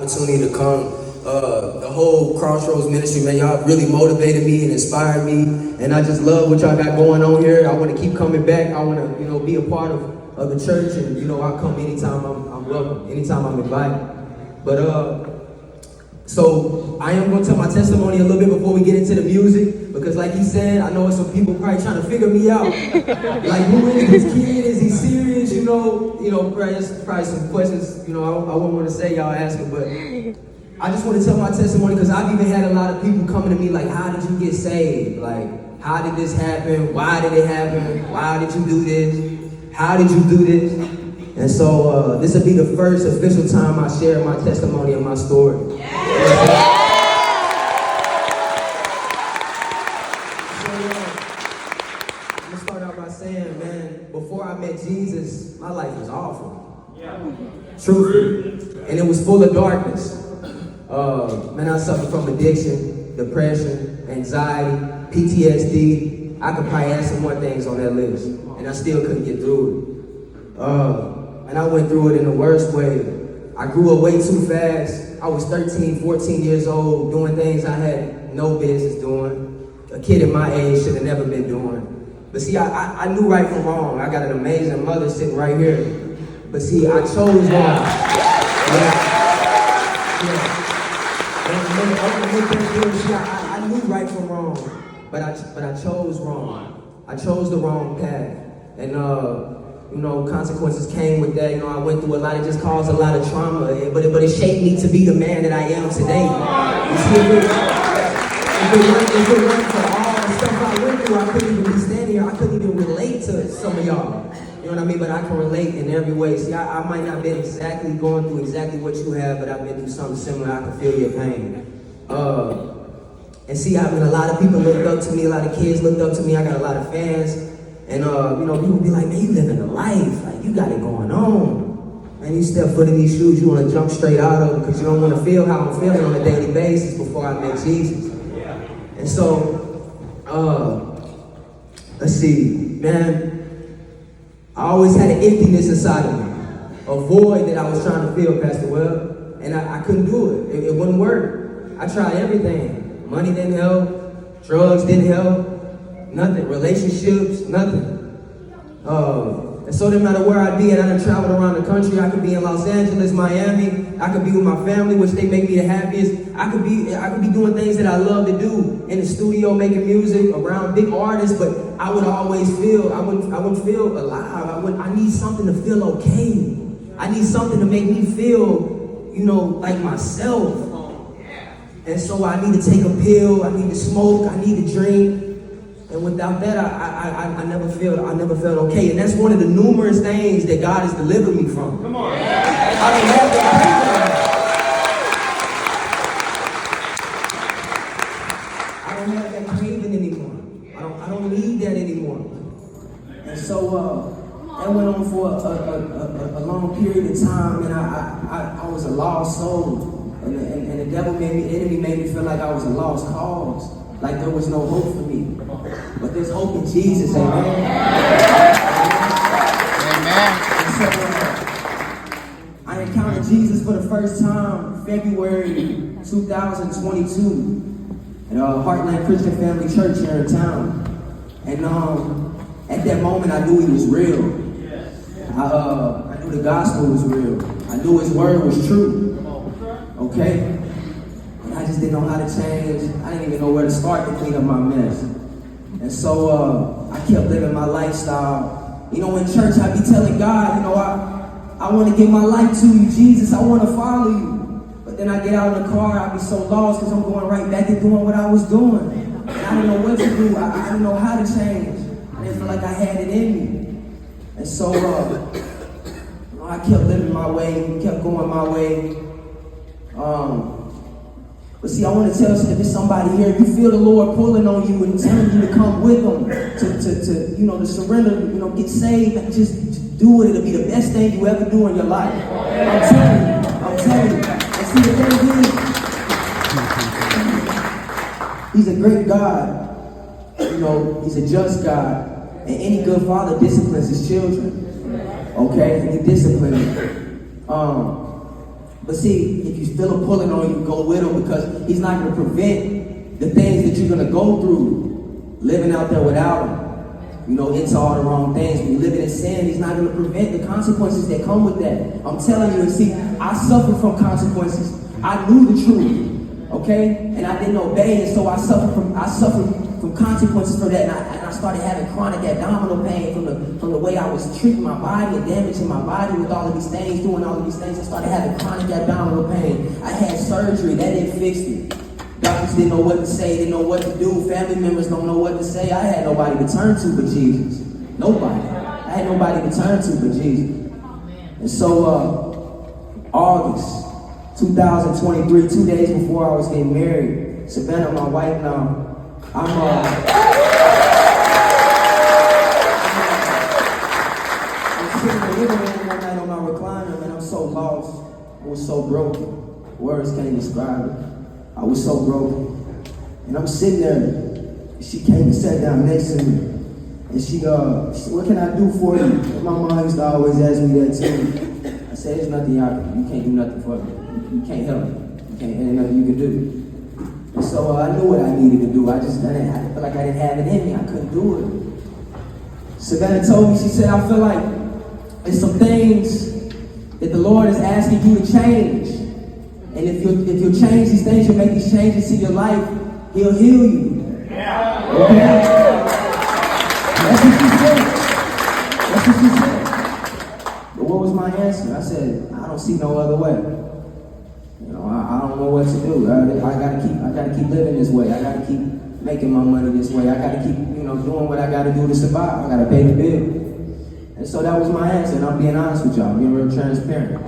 opportunity to come. The whole Crossroads ministry, man, y'all really motivated me and inspired me, and I just love what y'all got going on here. I want to keep coming back. I want to, be a part of the church, and I come anytime I'm welcome, anytime I'm invited. But so I am going to tell my testimony a little bit before we get into the music, because like he said, I know some people probably trying to figure me out. Like, who is this kid? Is he serious? Probably some questions, I wouldn't want to say y'all asking, but I just want to tell my testimony, because I've even had a lot of people coming to me like, how did you get saved? Like, how did this happen? Why did it happen? Why did you do this? How did you do this? And so this will be the first official time I share my testimony and my story. Yeah. I'm gonna start out by saying, man, before I met Jesus, my life was awful. Yeah. Truthfully. And it was full of darkness. Man, I suffered from addiction, depression, anxiety, PTSD. I could probably add some more things on that list, and I still couldn't get through it. And I went through it in the worst way. I grew up way too fast. I was 13, 14 years old, doing things I had no business doing. A kid at my age should have never been doing. But see, I knew right from wrong. I got an amazing mother sitting right here. But see, I chose wrong. I knew right from wrong, but I chose wrong. I chose the wrong path, and consequences came with that. I went through a lot. It just caused a lot of trauma, but it shaped me to be the man that I am today. You see, if it weren't for all the stuff I went through, I couldn't even be standing here. I couldn't even relate to some of y'all. You know what I mean? But I can relate in every way. See, I might not have been exactly going through exactly what you have, but I've been through something similar. I can feel your pain. And see, a lot of people looked up to me, a lot of kids looked up to me, I got a lot of fans, and people be like, man, you living a life, like, you got it going on. Man, you step foot in these shoes, you want to jump straight out of them, because you don't want to feel how I'm feeling on a daily basis before I met Jesus. And so, let's see, man, I always had an emptiness inside of me, a void that I was trying to fill, Pastor Webb, and I couldn't do it. It wouldn't work. I tried everything. Money didn't help, drugs didn't help, nothing, relationships, nothing. And so no matter where I'd be at, I done traveled around the country. I could be in Los Angeles, Miami, I could be with my family, which they make me the happiest. I could be doing things that I love to do, in the studio making music, around big artists, but I would always feel, I would feel alive. I need something to feel okay. I need something to make me feel, like myself. And so I need to take a pill, I need to smoke, I need to drink. And without that, I never felt okay. And that's one of the numerous things that God has delivered me from. Come on. I don't have that craving anymore. I don't need that anymore. And so that went on for a long period of time, and I was a lost soul. And the devil the enemy made me feel like I was a lost cause, like there was no hope for me. But there's hope in Jesus, amen. Amen. And so, I encountered Jesus for the first time February 2022 at Heartland Christian Family Church here in town. And at that moment, I knew he was real. I knew the gospel was real. I knew his word was true. Okay? And I just didn't know how to change. I didn't even know where to start to clean up my mess. And so I kept living my lifestyle. In church, I'd be telling God, I want to give my life to you, Jesus. I want to follow you. But then I get out in the car, I'd be so lost because I'm going right back to doing what I was doing. And I didn't know what to do. I didn't know how to change. I didn't feel like I had it in me. And so I kept living my way, kept going my way. But see, I want to tell you, if there's somebody here, if you feel the Lord pulling on you and telling you to come with Him, to surrender, get saved, and just do it. It'll be the best thing you ever do in your life. I'm telling you. And see, the thing is, He's a great God. He's a just God. And any good father disciplines his children. Okay? And He disciplines them. But see, if you feel him pulling on you, go with him, because he's not going to prevent the things that you're going to go through living out there without him. You know, into all the wrong things. When you live in sin, he's not going to prevent the consequences that come with that. I'm telling you, and see, I suffered from consequences. I knew the truth, okay? And I didn't obey, and so I suffered from consequences for that. And I started having chronic abdominal pain from the way I was treating my body and damaging my body with all of these things, doing all of these things. I started having chronic abdominal pain. I had surgery, that didn't fix it. Doctors didn't know what to say, didn't know what to do. Family members don't know what to say. I had nobody to turn to but Jesus. Nobody. I had nobody to turn to but Jesus. And so, August 2023, 2 days before I was getting married, Savannah, my wife now, I'm sitting in the living room one night on my recliner, and I'm so lost. I was so broken. Words can't describe it. I was so broken. And I'm sitting there, and she came and sat down next to me. And she said, what can I do for you? And my mom used to always ask me that too. I said, there's nothing you can't do nothing for me. You can't help me. Ain't nothing you can do. And so I knew what I needed to do. I felt like I didn't have it in me. I couldn't do it. Savannah told me, she said, I feel like there's some things that the Lord is asking you to change. And if you'll change these things, you'll make these changes to your life, he'll heal you. Yeah. Okay? That's what she said. But what was my answer? I said, I don't see no other way. You know, I don't know what to do. I gotta keep living this way. I gotta keep making my money this way. I gotta keep, doing what I gotta do to survive. I gotta pay the bill. And so that was my answer, and I'm being honest with y'all, being real transparent.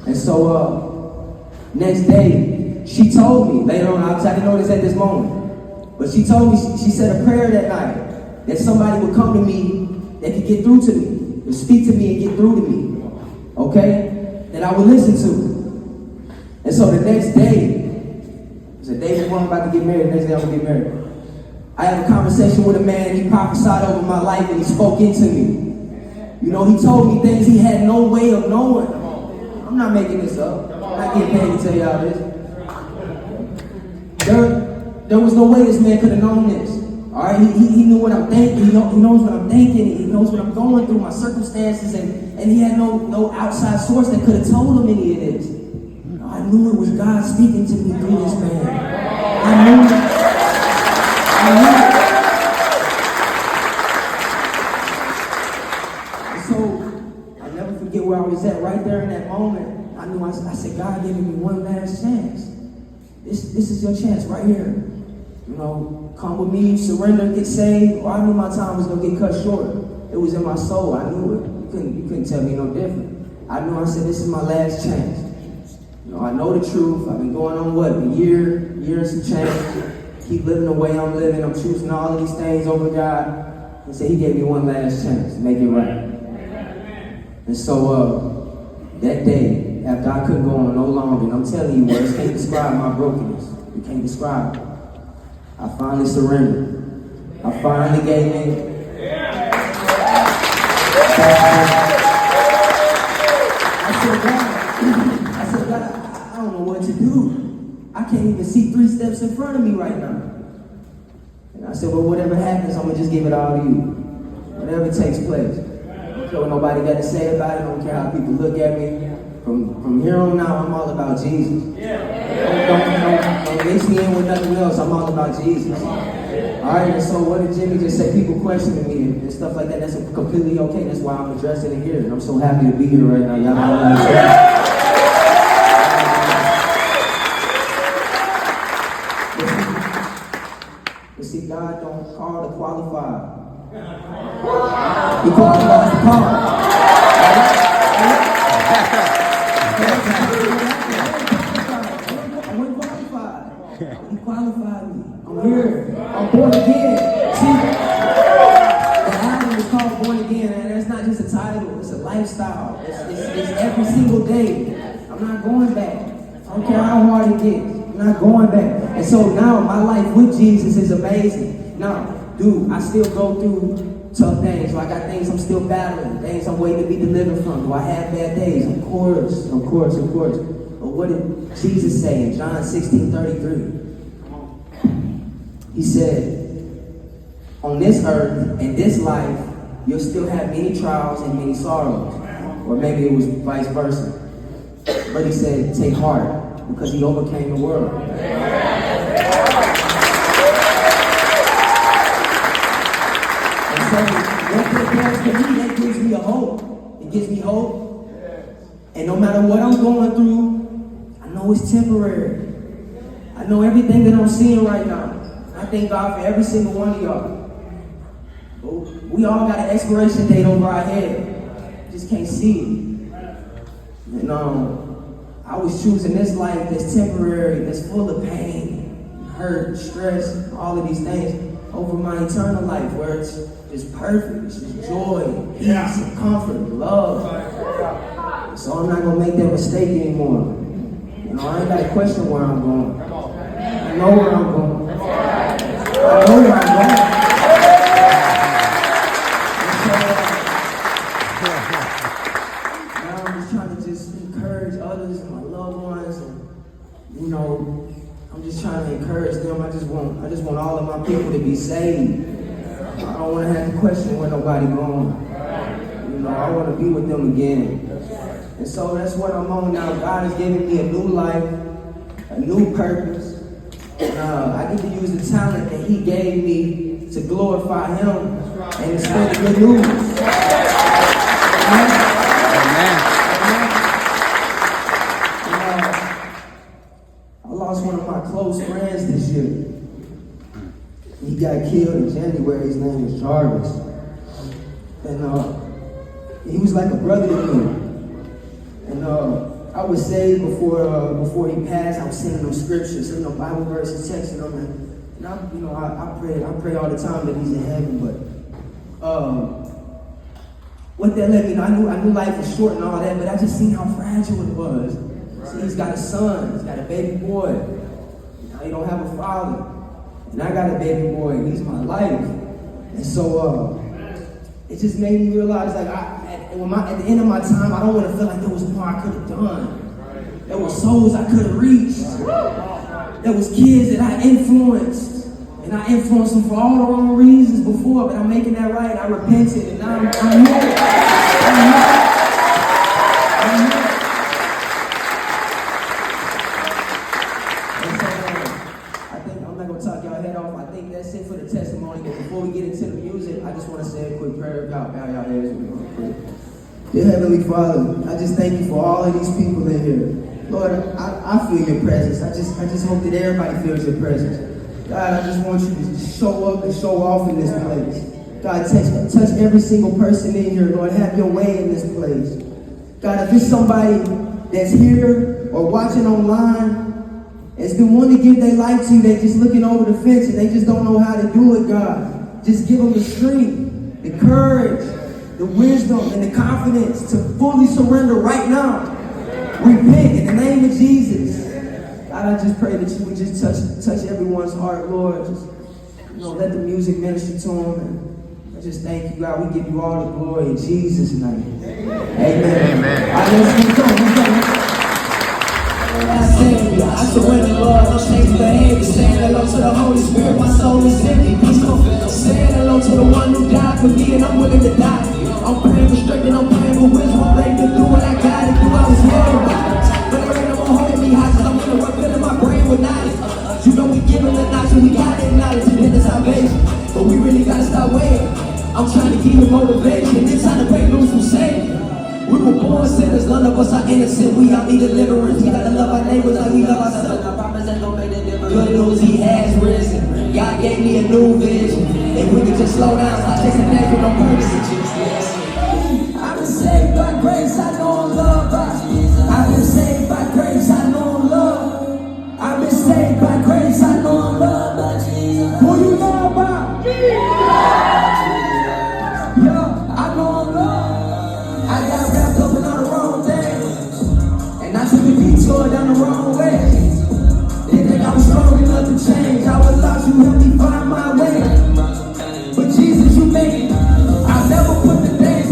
And so, next day, she told me, later on, I didn't know this at this moment, but she told me, she said a prayer that night, that somebody would come to me that could get through to me, would speak to me and get through to me, okay? That I would listen to. And so the next day, it was the day before I'm about to get married, the next day I'm going to get married, I had a conversation with a man, he prophesied over my life and he spoke into me. He told me things he had no way of knowing. I'm not making this up. I'm not getting paid to tell y'all this. There was no way this man could have known this. All right, he knew what I'm thinking. He knows what I'm thinking. He knows what I'm going through, my circumstances, and he had no outside source that could have told him any of this. I knew it was God speaking to me through this man. I knew it. And so I'll never forget where I was at right there in that moment. I said, God giving me one last chance. This is your chance right here. Come with me, surrender, get saved. Well, I knew my time was going to get cut short. It was in my soul. I knew it. You couldn't tell me no different. I said, this is my last chance. I know the truth. I've been going on, a year and some change. Keep living the way I'm living. I'm choosing all of these things over God. And so he gave me one last chance to make it right. And so that day, after I couldn't go on no longer, and I'm telling you, words can't describe my brokenness. You can't describe it. I finally surrendered. I finally gave in. I said, God, I don't know what to do. I can't even see 3 steps in front of me right now. And I said, well, whatever happens, I'm going to just give it all to you. Whatever takes place. I don't care what nobody got to say about it. I don't care how people look at me. From here on out, I'm all about Jesus. Don't mix me in with nothing else. I'm all about Jesus. All right, and so what did Jimmy just say? People questioning me and stuff like that. That's completely okay. That's why I'm addressing it here. And I'm so happy to be here right now. Y'all know what I'm saying? But see, God don't call the qualified. He qualifies the call. He qualified me. I'm here. I'm born again. See, the album is called Born Again, and that's not just a title. It's a lifestyle. It's every single day. I'm not going back. I don't care how hard it gets. I'm not going back. And so now my life with Jesus is amazing. Now, dude, I still go through tough things. So I got things I'm still battling, things I'm waiting to be delivered from. Do I have bad days? Of course. But what did Jesus say in John 16:33? He said, on this earth, in this life, you'll still have many trials and many sorrows. Or maybe it was vice versa. But he said, take heart, because he overcame the world. And so, what that does for me, that gives me a hope. It gives me hope. And no matter what I'm going through, I know it's temporary. I know everything that I'm seeing right now. I thank God for every single one of y'all. We all got an expiration date over our head. Just can't see it. And I was choosing this life that's temporary, that's full of pain, hurt, stress, all of these things, over my eternal life where it's perfect. It's just joy, peace, and comfort, and love. So I'm not gonna make that mistake anymore. I ain't gotta question where I'm going. I know where I'm going. I know where I'm going. Now I'm just trying to just encourage others and my loved ones, and I'm just trying to encourage them. I just want all of my people to be saved. I don't want to have to question where nobody going. I want to be with them again. And so that's what I'm on now. God has given me a new life, a new purpose. And I get to use the talent that he gave me to glorify him and to spread the good news. Amen. I lost one of my close friends this year. He got killed in January. His name is Jarvis. And he was like a brother to me. And I was saved before he passed. I was sending him scriptures, sending him Bible verses, texting him, and I pray all the time that he's in heaven. But what that let me know, I knew life was short and all that, but I just seen how fragile it was. See, he's got a son, he's got a baby boy. Now he don't have a father, and I got a baby boy, and he's my life. And so it just made me realize, like, at the end of my time, I don't want to feel like there was more I could have done. There were souls I could have reached. There was kids that I influenced. And I influenced them for all the wrong reasons before, but I'm making that right. I repented, and now I'm here. I'm here. And so, I think I'm not going to talk y'all head off. I think that's it for the testimony. But before we get into the music, I just want to say a quick prayer. Y'all bow your heads with me real quick. Dear Heavenly Father, I just thank you for all of these people in here. Lord, I feel your presence. I just hope that everybody feels your presence. God, I just want you to show up and show off in this place. God, touch every single person in here. Lord, have your way in this place. God, if it's somebody that's here or watching online, that's been wanting to give their life to you, they just looking over the fence and they just don't know how to do it, God. Just give them the strength, the courage, the wisdom, and the confidence to fully surrender right now. Repent in the name of Jesus. God, I just pray that you would just touch everyone's heart, Lord. Just, let the music minister to them. And I just thank you, God. We give you all the glory in Jesus' name. Amen. Amen. All right, let's go. I surrender, Lord. No change behavior. Saying hello to the Holy Spirit. My soul is empty. Peaceful. Saying hello to the one who died for me, and I'm willing to die. I'm praying for strength and I'm praying for wisdom. I'm ready to do what I gotta do. I was worried about it. But it ain't gonna hold me high, cause I'm gonna work filling my brain with knowledge. You know we give them the knowledge, and we gotta acknowledge it in the salvation. But we really gotta stop waiting. I'm trying to keep the motivation. It's time to break loose from Satan. We were born sinners, none of us are innocent. We all need deliverance. We gotta love our neighbors like we love ourselves. I promise ain't gonna make that difference. Good news, he has risen. God gave me a new vision. If we could just slow down, stop chasing after no purpose. I've been saved by grace, I know I'm loved by Jesus. I've been saved by grace, I know I'm loved. I've been saved by grace, I know I'm loved by Jesus. Who you know about? Jesus. Yo, I know I'm loved. I got wrapped up in all the wrong things, and I took a detour down the wrong way. Didn't think I was strong enough to change. I was lost, you helped me find my way. But Jesus, you made it. I'll never put the things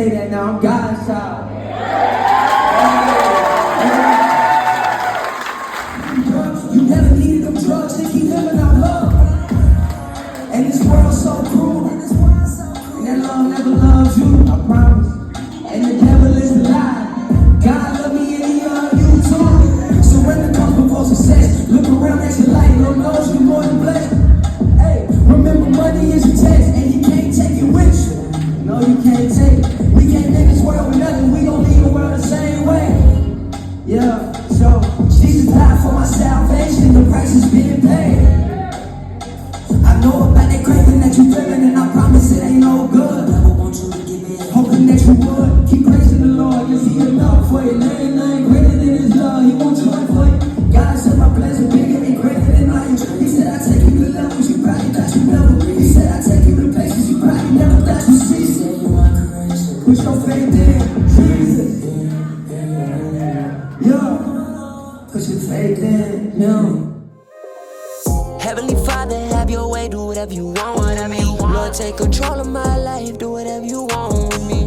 say that now, I'm God's child. You never needed them drugs to keep living out love. And this world's so cruel. And that love never loves you, I promise. And the devil is a lie. God love me and he love you too. Surrender comes before success. Look around at your life, Lord knows you more than blessed. Hey, remember money is a test, and you can't take it with you. No, you can't take it. We can't make this world with nothing. We gon' leave the world the same way. Yeah, so Jesus died for my salvation. The price is being paid. I know about that craving that you feeling, and I promise it ain't no good. Never want you to give in. Hoping that you would keep praising the Lord. Is he enough for you? There ain't nothing greater than his love. He wants joy for you. God said my blessing bigger and greater than life. He said I take you to levels you probably thought you never reach. He said I take you to places you probably never thought you see. He said you my creation. Put your faith in Jesus. Yeah. Put your faith in Him. Heavenly Father, have your way, do whatever you want with me. Lord, take control of my life, do whatever you want with me.